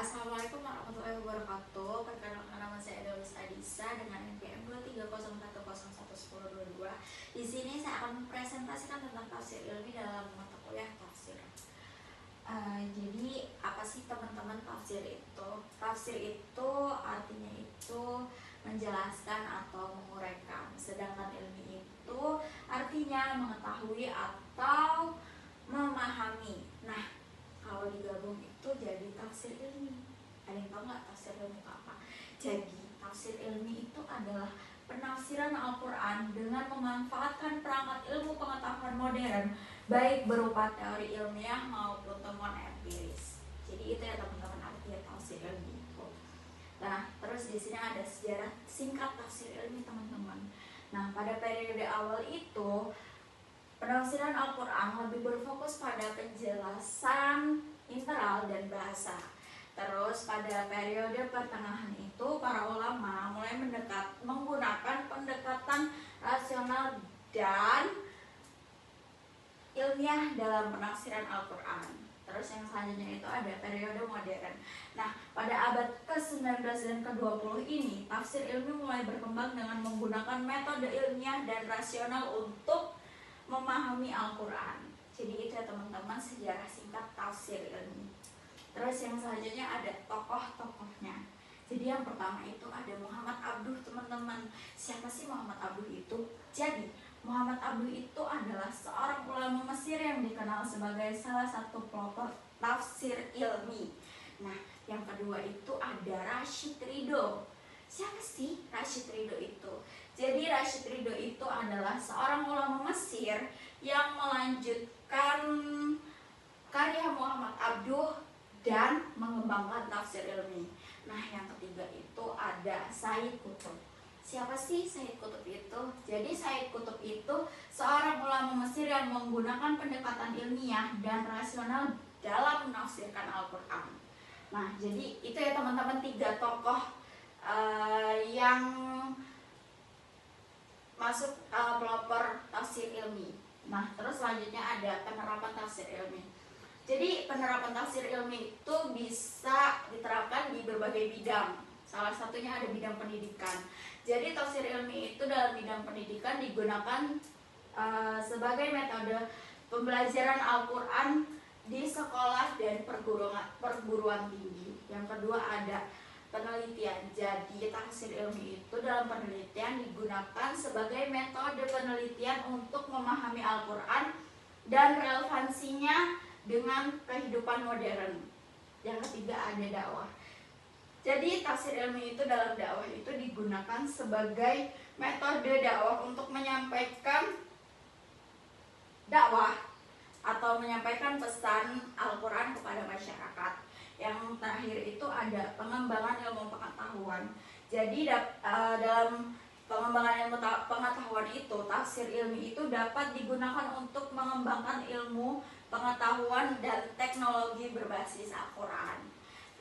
Assalamualaikum warahmatullahi wabarakatuh. Perkenalkan, nama saya Delis Adisa dengan NPM 23010111022. Di sini saya akan mempresentasikan tentang tafsir ilmi dalam mata kuliah tafsir. Jadi apa sih teman-teman tafsir itu? Tafsir itu artinya itu menjelaskan atau menguraikan, sedangkan ilmi itu artinya mengetahui atau memahami. Nah, kalau digabung itu jadi tafsir ilmi. Ada yang tahu nggak tafsir ilmi itu apa? Jadi tafsir ilmi itu adalah penafsiran Al-Quran dengan memanfaatkan perangkat ilmu pengetahuan modern, baik berupa teori ilmiah maupun temuan empiris. Jadi itu ya teman-teman artinya tafsir ilmi itu. Nah, terus di sini ada sejarah singkat tafsir ilmi teman-teman. Nah, pada periode awal itu penafsiran Al-Quran lebih berfokus pada penjelasan interal dan bahasa. Terus pada periode pertengahan itu para ulama mulai menggunakan pendekatan rasional dan ilmiah dalam penafsiran Al-Quran. Terus yang selanjutnya itu ada periode modern. Nah, pada abad ke-19 dan ke-20 ini, tafsir ilmi mulai berkembang dengan menggunakan metode ilmiah dan rasional untuk memahami Al-Quran. Jadi itu ya teman-teman sejarah singkat tafsir ilmi. Terus yang selanjutnya ada tokoh-tokohnya. Jadi yang pertama itu ada Muhammad Abduh teman-teman. Siapa sih Muhammad Abduh itu? Jadi Muhammad Abduh itu adalah seorang ulama Mesir yang dikenal sebagai salah satu pelopor tafsir ilmi. Nah, yang kedua itu ada Rashid Ridho. Siapa sih Rashid Ridho itu? Jadi Rashid Ridho itu adalah seorang ulama Mesir yang melanjutkan karya Muhammad Abduh dan mengembangkan tafsir ilmi. Nah, yang ketiga itu ada Sayyid Qutb. Siapa sih Sayyid Qutb itu? Jadi Sayyid Qutb itu seorang ulama Mesir yang menggunakan pendekatan ilmiah dan rasional dalam menafsirkan Al-Quran. Nah, jadi itu ya teman-teman tiga tokoh yang masuk pelopor tafsir ilmi. Nah, terus selanjutnya ada penerapan tafsir ilmi. Jadi penerapan tafsir ilmi itu bisa diterapkan di berbagai bidang. Salah satunya ada bidang pendidikan. Jadi tafsir ilmi itu dalam bidang pendidikan digunakan sebagai metode pembelajaran Al-Quran di sekolah dan perguruan tinggi. Yang kedua ada penelitian. Jadi tafsir ilmi itu dalam penelitian digunakan sebagai metode penelitian untuk memahami Al-Quran dan relevansinya dengan kehidupan modern. Yang ketiga ada dakwah. Jadi tafsir ilmi itu dalam dakwah itu digunakan sebagai metode dakwah untuk menyampaikan dakwah atau menyampaikan pesan Al-Quran kepada masyarakat. Yang terakhir itu ada pengembangan ilmu pengetahuan. Jadi dalam pengembangan ilmu pengetahuan itu, tafsir ilmi itu dapat digunakan untuk mengembangkan ilmu pengetahuan dan teknologi berbasis Al-Quran.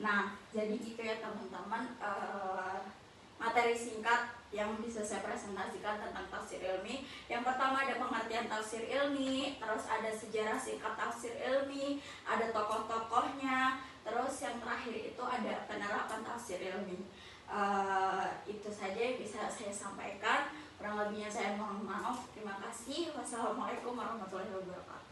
Nah, jadi gitu ya teman-teman materi singkat yang bisa saya presentasikan tentang tafsir ilmi. Yang pertama ada pengertian tafsir ilmi, terus ada sejarah singkat tafsir ilmi, ada tokoh-tokohnya, terus yang terakhir itu ada penerapan tafsir ilmi. Itu saja yang bisa saya sampaikan. Kurang lebihnya saya mohon maaf. Terima kasih. Wassalamualaikum warahmatullahi wabarakatuh.